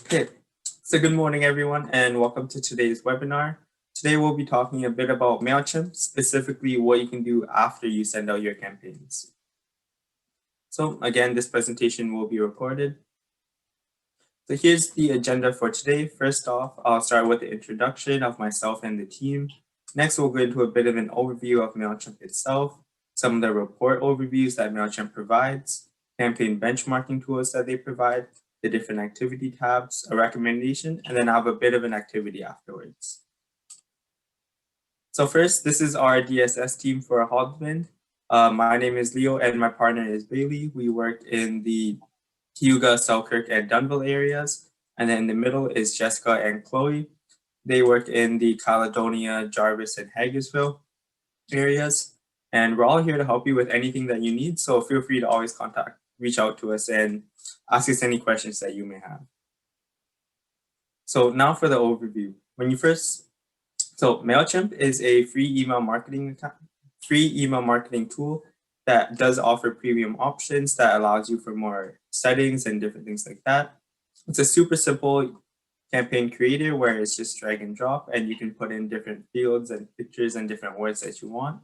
Okay, so good morning, everyone, and welcome to today's webinar. Today, we'll be talking a bit about MailChimp, specifically what you can do after you send out your campaigns. So again, this presentation will be recorded. So here's the agenda for today. First off, I'll start with the introduction of myself and the team. Next, we'll go into a bit of an overview of MailChimp itself, some of the report overviews that MailChimp provides, campaign benchmarking tools that they provide, the different activity tabs, a recommendation, and then I'll have a bit of an activity afterwards. So first, this is our DSS team for Haldeman. My name is Leo and my partner is Bailey. We work in the Cayuga, Selkirk, and Dunville areas. And then in the middle is Jessica and Chloe. They work in the Caledonia, Jarvis, and Hagersville areas. And we're all here to help you with anything that you need. So feel free to always reach out to us and ask us any questions that you may have. So now for the overview. So MailChimp is a free email marketing tool that does offer premium options that allows you for more settings and different things like that. It's a super simple campaign creator where it's just drag and drop and you can put in different fields and pictures and different words that you want.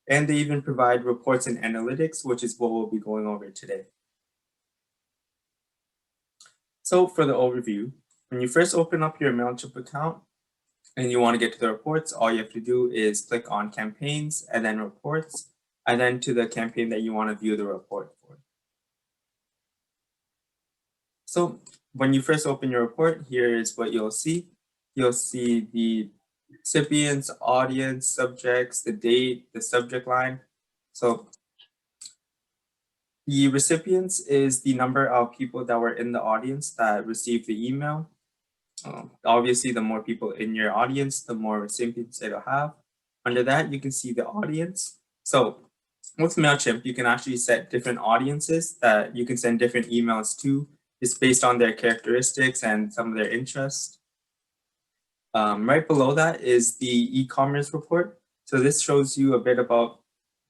And they even provide reports and analytics, which is what we'll be going over today. So for the overview, when you first open up your MailChimp account and you want to get to the reports, all you have to do is click on campaigns and then reports, and then to the campaign that you want to view the report for. So when you first open your report, here is what you'll see. You'll see the recipients, audience, subjects, the date, the subject line. So the recipients is the number of people that were in the audience that received the email. Obviously, the more people in your audience, the more recipients it'll have. Under that, you can see the audience. So with MailChimp, you can actually set different audiences that you can send different emails to. It's based on their characteristics and some of their interests. Right below that is the e-commerce report. So this shows you a bit about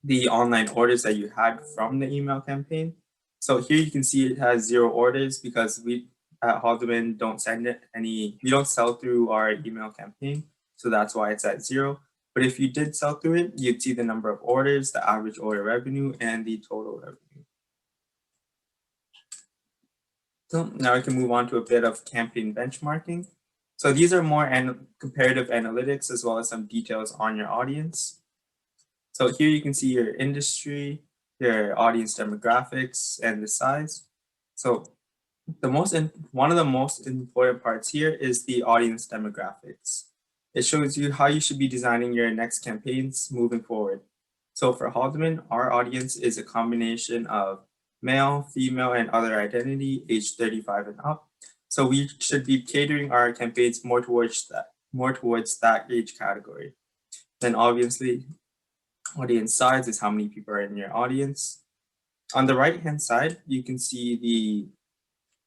the online orders that you had from the email campaign. So here you can see it has 0 orders because we at Haldeman don't we don't sell through our email campaign. So that's why it's at 0. But if you did sell through it, you'd see the number of orders, the average order revenue, and the total revenue. So now we can move on to a bit of campaign benchmarking. So these are more comparative analytics as well as some details on your audience. So here you can see your industry, your audience demographics, and the size. So one of the most important parts here is the audience demographics. It shows you how you should be designing your next campaigns moving forward. So for Haldeman, our audience is a combination of male, female, and other identity, age 35 and up. So we should be catering our campaigns more towards that age category. Then obviously, audience size is how many people are in your audience. On the right-hand side, you can see the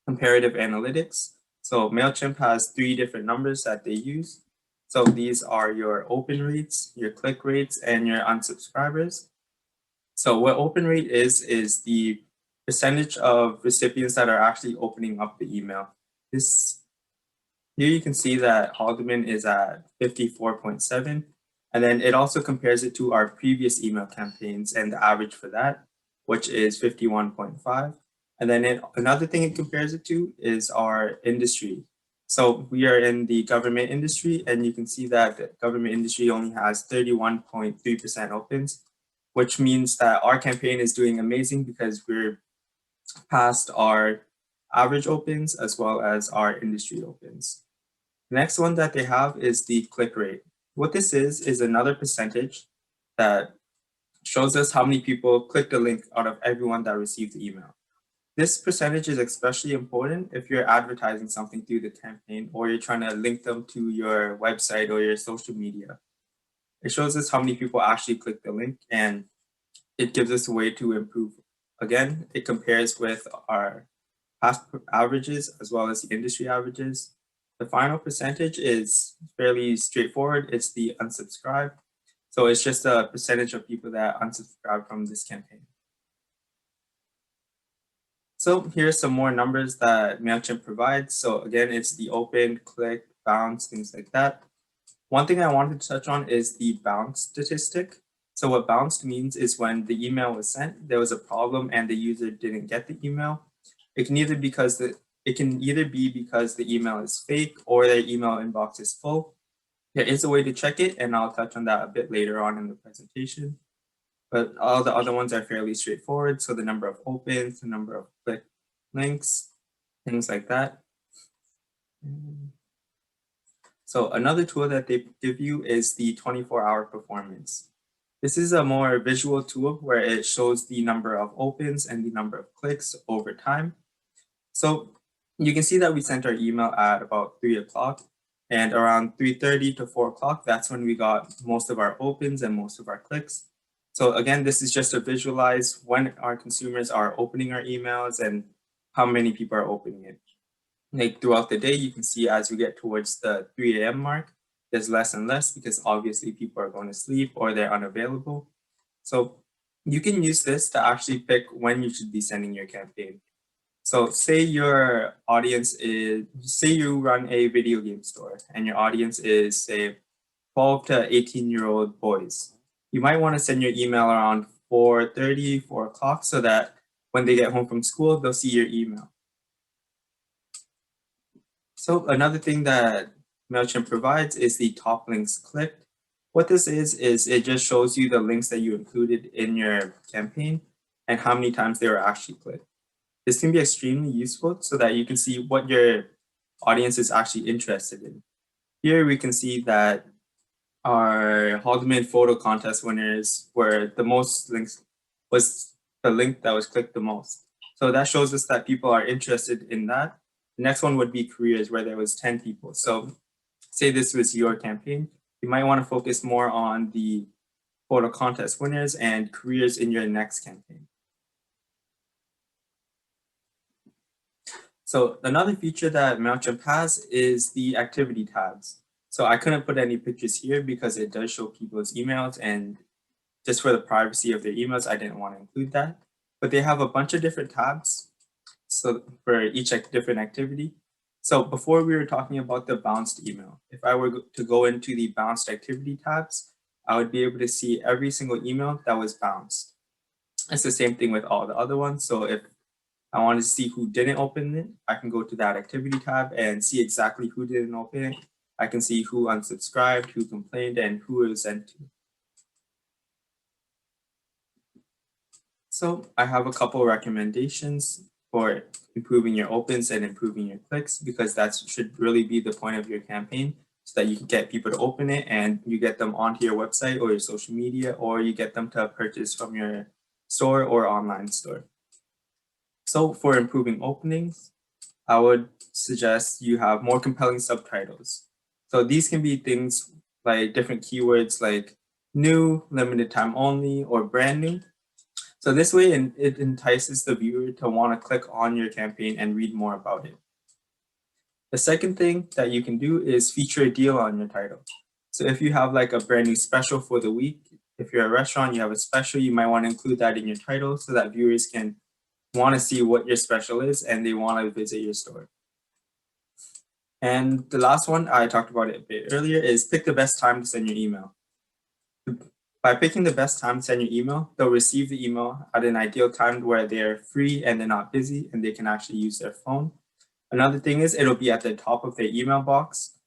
comparative analytics. So MailChimp has 3 different numbers that they use. So these are your open rates, your click rates, and your unsubscribers. So what open rate is the percentage of recipients that are actually opening up the email. Here you can see that Haldeman is at 54.7, and then it also compares it to our previous email campaigns and the average for that, which is 51.5. And then another thing it compares it to is our industry. So we are in the government industry, and you can see that the government industry only has 31.3% opens, which means that our campaign is doing amazing because we're past our average opens as well as our industry opens. The next one that they have is the click rate. What this is another percentage that shows us how many people click the link out of everyone that received the email. This percentage is especially important if you're advertising something through the campaign or you're trying to link them to your website or your social media. It shows us how many people actually click the link, and it gives us a way to improve. Again, it compares with our past averages as well as the industry averages. The final percentage is fairly straightforward. It's the unsubscribe. So it's just a percentage of people that unsubscribe from this campaign. So here's some more numbers that MailChimp provides. So again, it's the open, click, bounce, things like that. One thing I wanted to touch on is the bounce statistic. So what bounced means is when the email was sent, there was a problem and the user didn't get the email. It can either be because the email is fake or their email inbox is full. There is a way to check it, and I'll touch on that a bit later on in the presentation. But all the other ones are fairly straightforward. So the number of opens, the number of click links, things like that. So another tool that they give you is the 24-hour performance. This is a more visual tool where it shows the number of opens and the number of clicks over time. So you can see that we sent our email at about 3 o'clock, and around 3:30 to 4 o'clock, that's when we got most of our opens and most of our clicks. So again, this is just to visualize when our consumers are opening our emails and how many people are opening it. Like throughout the day, you can see as we get towards the 3 a.m. mark, there's less and less because obviously people are going to sleep or they're unavailable. So you can use this to actually pick when you should be sending your campaign. So say your audience is, say you run a video game store and your audience is say 12 to 18-year-old boys. You might want to send your email around 4:30, 4 o'clock so that when they get home from school, they'll see your email. So another thing that MailChimp provides is the top links clicked. What this is it just shows you the links that you included in your campaign and how many times they were actually clicked. This can be extremely useful so that you can see what your audience is actually interested in. Here we can see that our Haldeman photo contest winners were the most links, was the link that was clicked the most. So that shows us that people are interested in that. The next one would be careers, where there was 10 people. So say this was your campaign, you might want to focus more on the photo contest winners and careers in your next campaign. So another feature that MailChimp has is the activity tabs. So I couldn't put any pictures here because it does show people's emails, and just for the privacy of their emails, I didn't want to include that. But they have a bunch of different tabs so for each different activity. So before we were talking about the bounced email, if I were to go into the bounced activity tabs, I would be able to see every single email that was bounced. It's the same thing with all the other ones. So if I want to see who didn't open it, I can go to that activity tab and see exactly who didn't open it. I can see who unsubscribed, who complained, and who it was sent to. So I have a couple recommendations for improving your opens and improving your clicks, because that should really be the point of your campaign, so that you can get people to open it and you get them onto your website or your social media, or you get them to purchase from your store or online store. So for improving openings, I would suggest you have more compelling subtitles. So these can be things like different keywords like new, limited time only, or brand new. So this way it entices the viewer to want to click on your campaign and read more about it. The second thing that you can do is feature a deal on your title. So if you have like a brand new special for the week, if you're a restaurant, you have a special, you might want to include that in your title so that viewers can want to see what your special is and they want to visit your store. And the last one, I talked about it a bit earlier, is pick the best time to send your email. By picking the best time to send your email, they'll receive the email at an ideal time where they're free and they're not busy and they can actually use their phone. Another thing is it'll be at the top of their email box.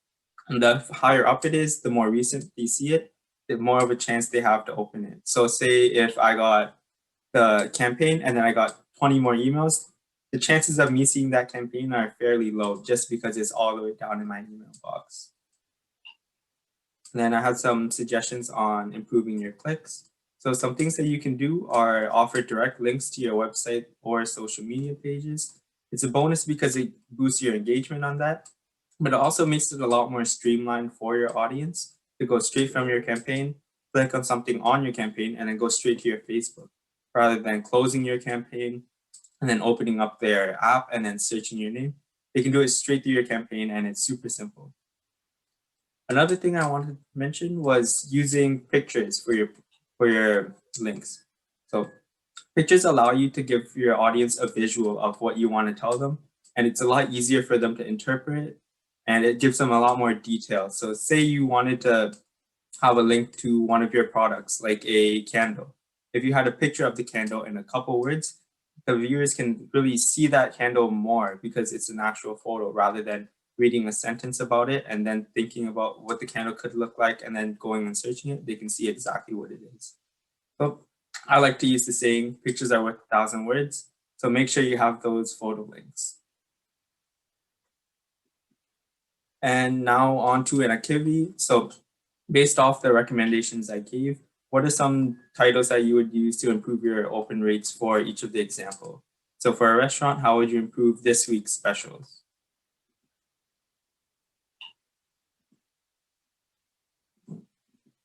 And the higher up it is, the more recent they see it, the more of a chance they have to open it. So say if I got the campaign and then I got 20 more emails, the chances of me seeing that campaign are fairly low just because it's all the way down in my email box. And then I had some suggestions on improving your clicks. So some things that you can do are offer direct links to your website or social media pages. It's a bonus because it boosts your engagement on that, but it also makes it a lot more streamlined for your audience to go straight from your campaign, click on something on your campaign, and then go straight to your Facebook, rather than closing your campaign and then opening up their app and then searching your name. They can do it straight through your campaign, and it's super simple. Another thing I wanted to mention was using pictures for your links. So Pictures allow you to give your audience a visual of what you want to tell them, and it's a lot easier for them to interpret, and it gives them a lot more detail. So say you wanted to have a link to one of your products, like a candle. If you had a picture of the candle in a couple words, the viewers can really see that candle more because it's an actual photo rather than reading a sentence about it and then thinking about what the candle could look like and then going and searching it. They can see exactly what it is. So I like to use the saying, pictures are worth 1,000 words. So make sure you have those photo links. And now on to an activity. So based off the recommendations I gave, what are some titles that you would use to improve your open rates for each of the example? So for a restaurant, how would you improve this week's specials?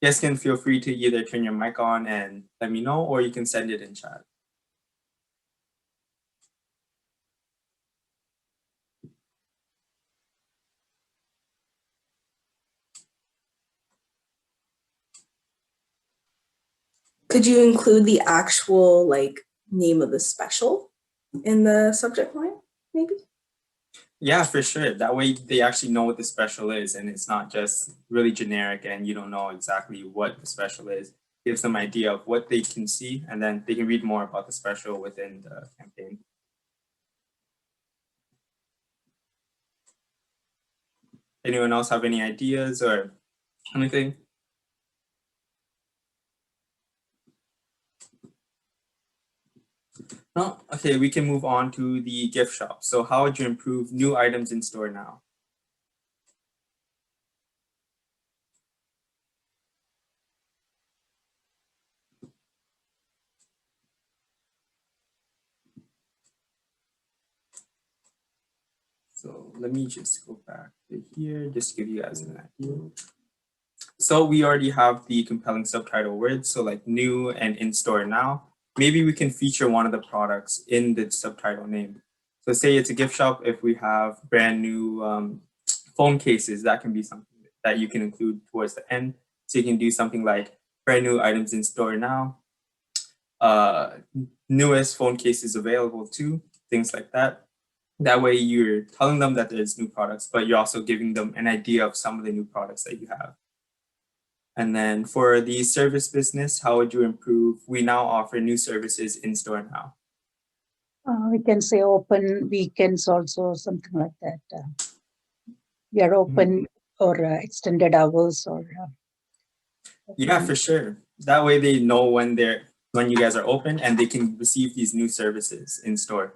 You guys can feel free to either turn your mic on and let me know, or you can send it in chat. Could you include the actual like name of the special in the subject line, maybe? Yeah, for sure. That way they actually know what the special is and it's not just really generic and you don't know exactly what the special is. Gives them an idea of what they can see and then they can read more about the special within the campaign. Anyone else have any ideas or anything? No? Okay, we can move on to the gift shop. So how would you improve new items in store now? So let me just go back to here, just to give you guys an idea. So we already have the compelling subtitle words, so like new and in store now. Maybe we can feature one of the products in the subtitle name. So say it's a gift shop, if we have brand new phone cases, that can be something that you can include towards the end. So you can do something like brand new items in store now, newest phone cases available too, things like that. That way you're telling them that there's new products, but you're also giving them an idea of some of the new products that you have. And then for the service business, how would you improve? We now offer new services in store now. We can say open weekends also, something like that. We are open or extended hours or. Yeah, for sure. That way they know when you guys are open and they can receive these new services in store.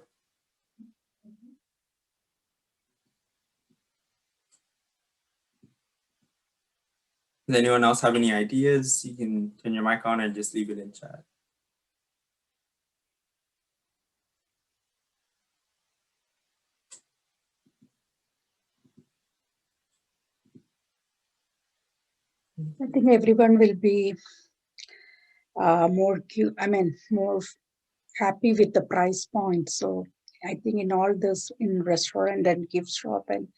Does anyone else have any ideas? You can turn your mic on or just leave it in chat. I think everyone will be more happy with the price point. So I think in all this, in restaurant and gift shop, and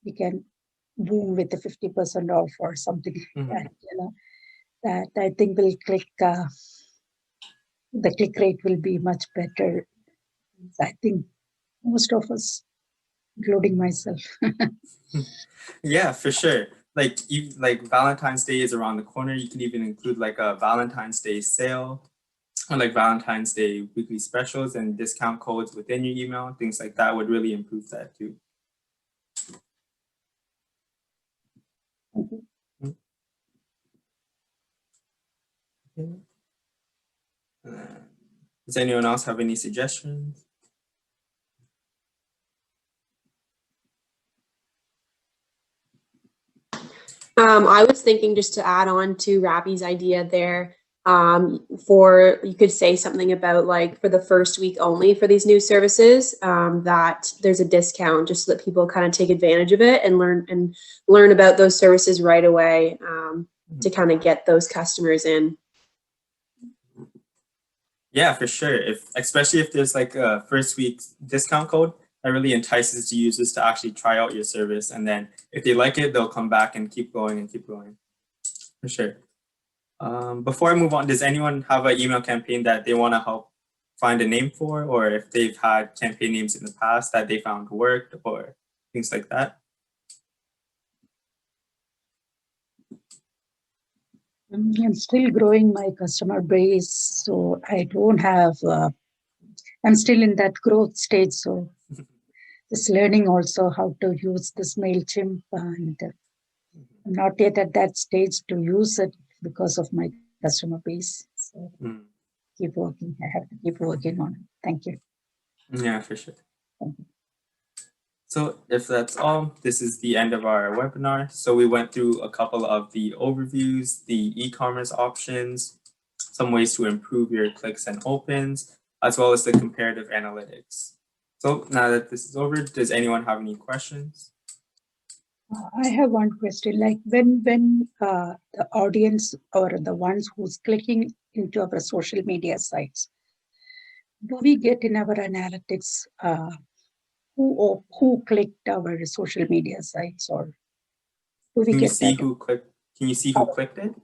we can boom with the 50% off or something like that. That I think will click. The click rate will be much better. I think most of us, including myself. Yeah, for sure. Like Valentine's Day is around the corner. You can even include like a Valentine's Day sale or like Valentine's Day weekly specials and discount codes within your email. Things like that would really improve that too. Does anyone else have any suggestions? I was thinking just to add on to Ravi's idea there, for you could say something about like for the first week only for these new services, that there's a discount just so that people kind of take advantage of it and learn about those services right away, to kind of get those customers in. Yeah, for sure. Especially if there's like a first week discount code, that really entices the users to actually try out your service. And then if they like it, they'll come back and keep going and keep going. For sure. Before I move on, does anyone have an email campaign that they want to help find a name for, or if they've had campaign names in the past that they found worked or things like that? I'm still growing my customer base, so I don't have, I'm still in that growth stage. So just learning also how to use this MailChimp, and I'm not yet at that stage to use it because of my customer base. So keep working. I have to keep working on it. Thank you. Yeah, for sure. So if that's all, this is the end of our webinar. So we went through a couple of the overviews, the e-commerce options, some ways to improve your clicks and opens, as well as the comparative analytics. So now that this is over, does anyone have any questions? I have one question. Like when the audience or the ones who's clicking into our social media sites, do we get in our analytics who clicked our social media sites, or do we Can you get see that? who clicked? Can you see who clicked it?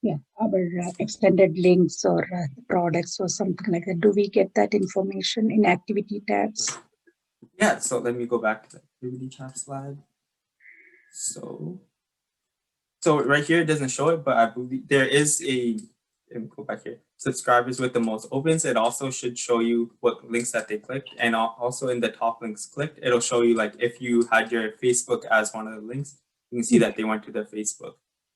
Yeah, our extended links or products or something like that. Do we get that information in activity tabs? Yeah, so let me go back to the activity tab slide. So right here it doesn't show it, but I believe there is a, let me go back here, subscribers with the most opens. It also should show you what links that they clicked, and also in the top links clicked, it'll show you like if you had your Facebook as one of the links, you can see that they went to their Facebook.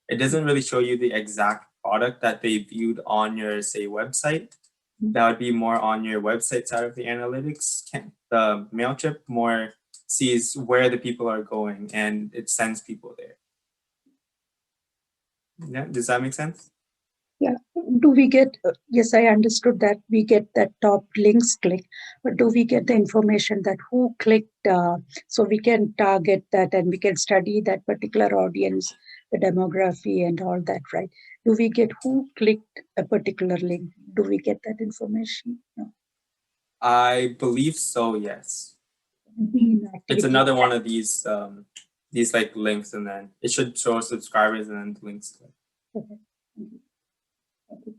It doesn't really show you the exact product that they viewed on your, say, website. That would be more on your website side of the analytics. The MailChimp more sees where the people are going and it sends people there. Yeah, does that make sense? Yeah. Do we get, yes, I understood that we get that top links click, but do we get the information that who clicked, so we can target that and we can study that particular audience, the demography and all that, right? Do we get who clicked a particular link? Do we get that information? No. I believe so, yes. It's Activity. another one of these like links, and then it should show subscribers and then links. Okay. Okay.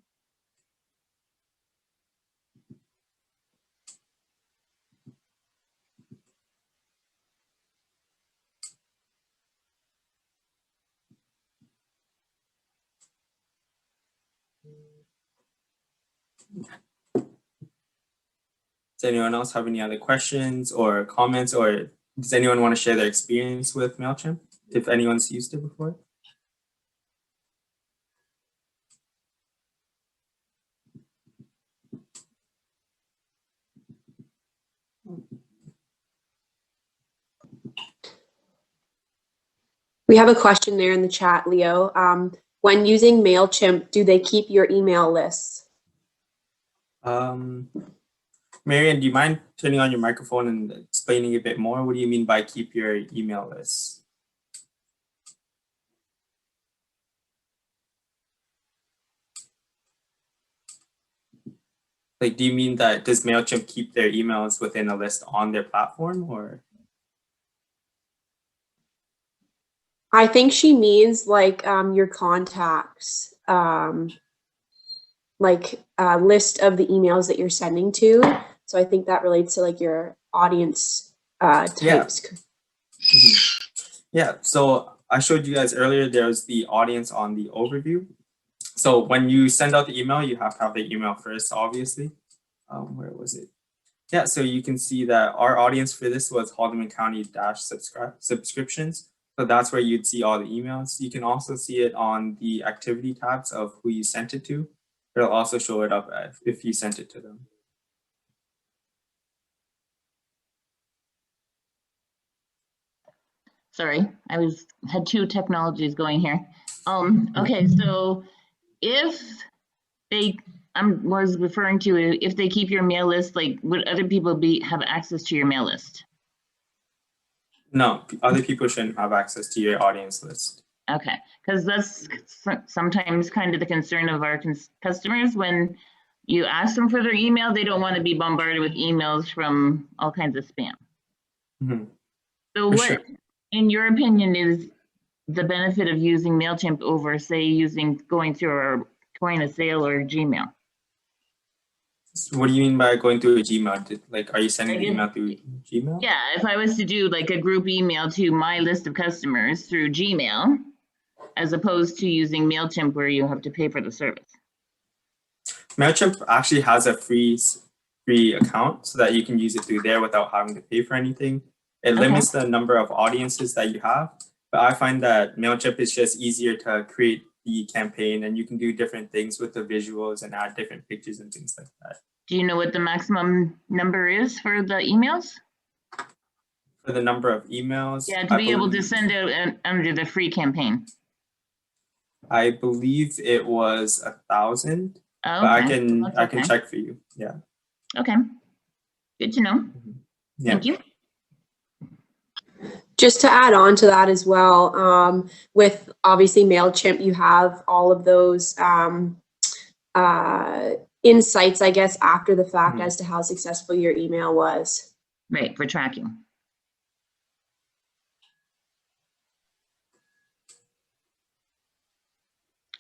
Does anyone else have any other questions or comments, or does anyone want to share their experience with MailChimp if anyone's used it before? We have a question there in the chat, Leo. When using MailChimp, do they keep your email lists? Marian, do you mind turning on your microphone and explaining a bit more? What do you mean by keep your email list? Like, do you mean that does MailChimp keep their emails within a list on their platform, or? I think she means like your contacts, like a list of the emails that you're sending to. So I think that relates to like your audience types. Yeah. Yeah, so I showed you guys earlier, there's the audience on the overview. So when you send out the email, you have to have the email first, obviously. Where was it? Yeah, so you can see that our audience for this was Haldeman County subscriptions. So that's where you'd see all the emails. You can also see it on the activity tabs of who you sent it to. It'll also show it up if you sent it to them. Sorry, I had two technologies going here. Okay, so if they, was referring to if they keep your mail list, like would other people have access to your mail list? No, other people shouldn't have access to your audience list. Okay, because that's sometimes kind of the concern of our customers. When you ask them for their email, they don't want to be bombarded with emails from all kinds of spam. Mm-hmm. So what, in your opinion, is the benefit of using MailChimp over, say, going through our point of sale or Gmail? So what do you mean by going through a Gmail? Like, are you sending the email through Gmail? Yeah, if I was to do like a group email to my list of customers through Gmail, as opposed to using MailChimp where you have to pay for the service. MailChimp actually has a free account so that you can use it through there without having to pay for anything. It limits the number of audiences that you have, but I find that MailChimp is just easier to create the campaign, and you can do different things with the visuals and add different pictures and things like that. Do you know what the maximum number is for the emails? For the number of emails? Yeah, to be able to send out under the free campaign. I believe it was 1,000, Oh, but okay. I can check for you. Yeah. Okay. Good to know. Yeah. Thank you. Just to add on to that as well, with obviously MailChimp, you have all of those insights, I guess, after the fact as to how successful your email was. Right, for tracking.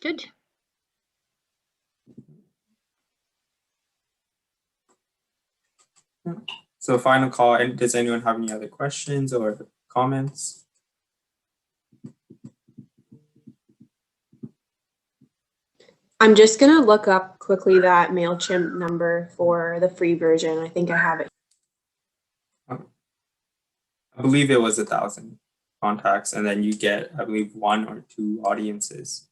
Good. So final call, and does anyone have any other questions or comments? I'm just going to look up quickly that MailChimp number for the free version. I think I have it. I believe it was 1,000 contacts, and then you get, I believe, 1 or 2 audiences.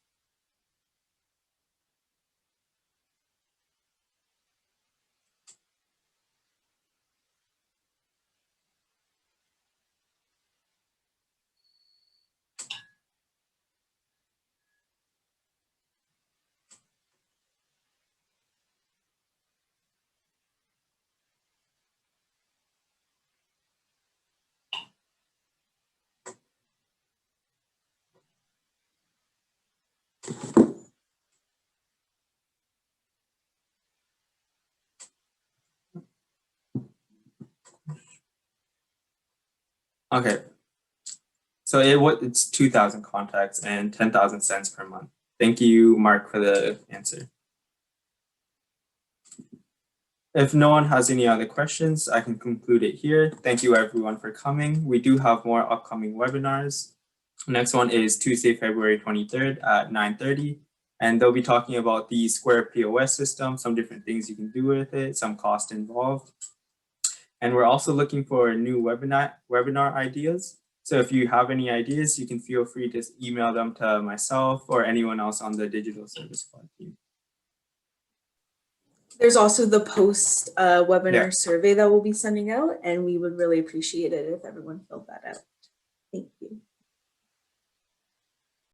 Okay. So it's 2,000 contacts and 10,000 cents per month. Thank you, Mark, for the answer. If no one has any other questions, I can conclude it here. Thank you everyone for coming. We do have more upcoming webinars. Next one is Tuesday, February 23rd at 9:30. And they'll be talking about the Square POS system, some different things you can do with it, some cost involved. And we're also looking for new webinar ideas. So if you have any ideas, you can feel free to email them to myself or anyone else on the digital service squad team. There's also the post webinar survey that we'll be sending out, and we would really appreciate it if everyone filled that out.